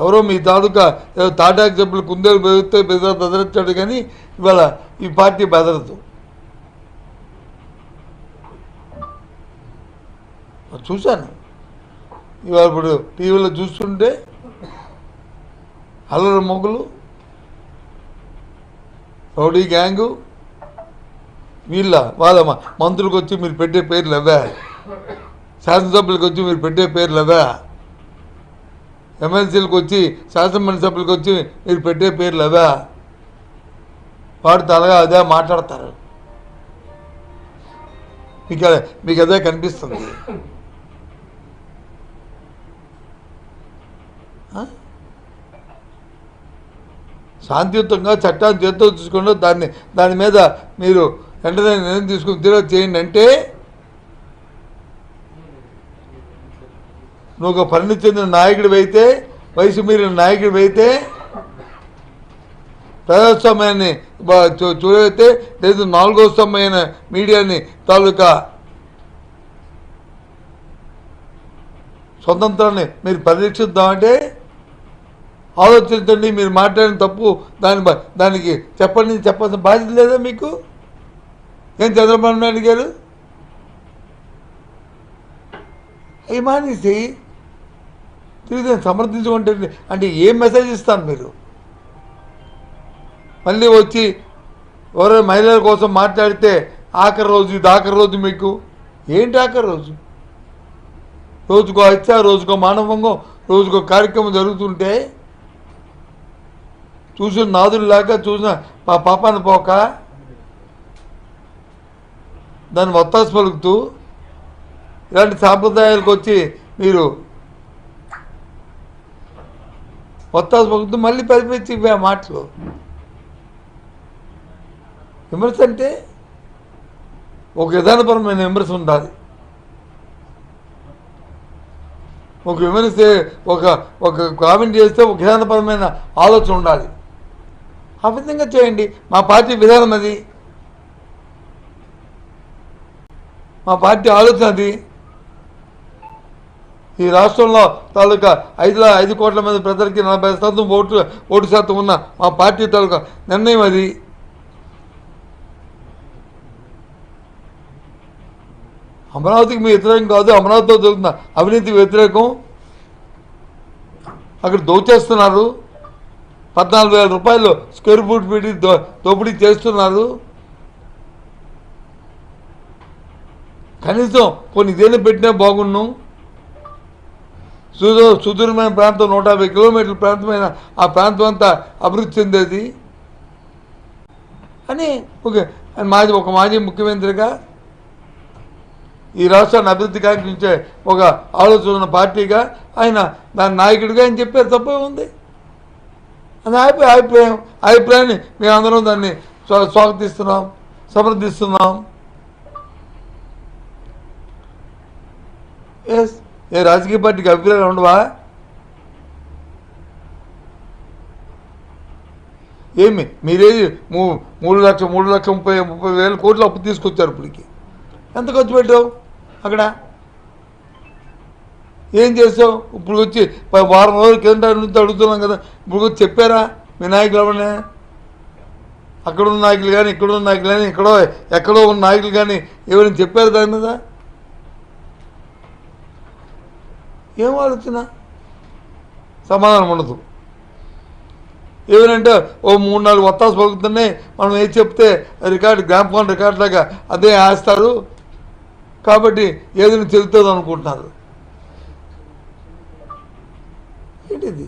ఎవరో మీ తాలూకా తాటాకు చెప్పులు కుందేలు బెదిరితే బెదిరించాడు కానీ ఇవాళ ఈ పార్టీ బెదరదు. చూశాను ఇవాళ ఇప్పుడు టీవీలో చూస్తుంటే అల్లరి మొగ్గులు, రౌడీ గ్యాంగు, వాళ్ళ మంత్రులకు వచ్చి మీరు పెట్టే పేర్లు అవా, శాసనసభ్యులకు వచ్చి మీరు పెట్టే పేర్లు అవా, ఎమ్మెల్సీలకు వచ్చి శాసనమండలి సభ్యులకు వచ్చి మీరు పెట్టే పేర్లు అవా, వాడు తలగా అదే మాట్లాడతారు. మీకు అదే కనిపిస్తుంది. శాంతియుతంగా చట్టాన్ని చేతితో చూసుకుంటూ దాని మీద మీరు వెంటనే నిర్ణయం తీసుకుని తీరా చేయండి. అంటే నువ్వు ఒక పరిణితి చెందిన నాయకుడివి అయితే, వయసు మీరిన నాయకుడివి అయితే, ప్రజాస్వామ్యాన్ని చూడైతే లేదు నాలుగో స్తంభమైన మీడియాని తాలూకా స్వతంత్రాన్ని మీరు పరిరక్షిద్దామంటే ఆలోచించండి. మీరు మాట్లాడిన తప్పు దానికి చెప్పాల్సిన బాధ్యత లేదా మీకు? ఏం చంద్రబాబు నాయుడు గారు అవి మానేసి తిరిగి సమర్థించుకుంటే అంటే ఏం మెసేజ్ ఇస్తాను మీరు? మళ్ళీ వచ్చి ఎవరైనా మహిళల కోసం మాట్లాడితే ఆఖరి రోజు ఇది ఆఖరి రోజు మీకు ఏంటి ఆఖరి రోజు? రోజుకో హత్య, రోజుకో మానవంగం, రోజుకో కార్యక్రమం జరుగుతుంటే చూసిన నాదుల్లాగా చూసిన పాపాన్ని పోక దాన్ని ఒత్తాసు పలుకుతూ ఇలాంటి సాంప్రదాయాలకు వచ్చి మీరు ఒత్తాసు పలుకుతూ మళ్ళీ పరిపించి ఇవే మాటలు. విమర్శ అంటే ఒక విధానపరమైన విమర్శ ఉండాలి. ఒక విమర్శ ఒక కామెంట్ చేస్తే ఒక విధానపరమైన ఆలోచన ఉండాలి. ఆ విధంగా చేయండి. మా పార్టీ విధానం అది, మా పార్టీ ఆలోచన అది. ఈ రాష్ట్రంలో తాలూకా 5 కోట్ల మంది ప్రజలకి 40% ఓటు శాతం ఉన్న మా పార్టీ తాలూకా నిర్ణయం అది. అమరావతికి మీ వ్యతిరేకం కాదు, అమరావతితో జరుగుతున్న అవినీతికి వ్యతిరేకం. అక్కడ దోచేస్తున్నారు, 14,000 రూపాయలు స్క్వేర్ ఫుట్ పెట్టి దోపిడీ చేస్తున్నారు. కనీసం కొన్ని ఇదేళ్ళు పెట్టినా బాగున్నాం. సుదూరమైన ప్రాంతం 150 కిలోమీటర్ల ప్రాంతమైన ఆ ప్రాంతం అంతా అభివృద్ధి చెందేది అని ఒక మాజీ ముఖ్యమంత్రిగా ఈ రాష్ట్రాన్ని అభివృద్ధి కార్యక్రమించే ఒక ఆలోచన ఉన్న పార్టీగా ఆయన దాని నాయకుడిగా ఆయన చెప్పారు. తప్పే ఉంది. అది అభిప్రాయాన్ని మేము అందరం దాన్ని స్వాగతిస్తున్నాం, సమర్థిస్తున్నాం. ఏ రాజకీయ పార్టీకి అభిప్రాయాలు ఉండవా? ఏమి మీరేది 3,30,000 కోట్లు అప్పు తీసుకొచ్చారు. ఇప్పటికి ఎంత ఖర్చు పెట్టావు? అక్కడ ఏం చేసావు? ఇప్పుడు వచ్చి వారం రోజుల కింద నుంచి అడుగుతున్నాం కదా, ఇప్పుడు వచ్చి చెప్పారా మీ నాయకులు ఎవరనే? అక్కడున్న నాయకులు కానీ ఇక్కడున్న నాయకులు కానీ ఎక్కడో ఉన్న నాయకులు కానీ ఎవరైనా చెప్పారు దాని మీద? ఏం ఆలోచన? సమాధానం ఉండదు. ఏమనంటే ఓ 3-4 ఒత్తాసు పలుకుతున్నాయి, మనం ఏం చెప్తే రికార్డు గ్రామ్ ఫోన్ రికార్డు లాగా అదే వేస్తారు కాబట్టి ఏదైనా చెబుతుంది అనుకుంటున్నారు. ఏంటిది?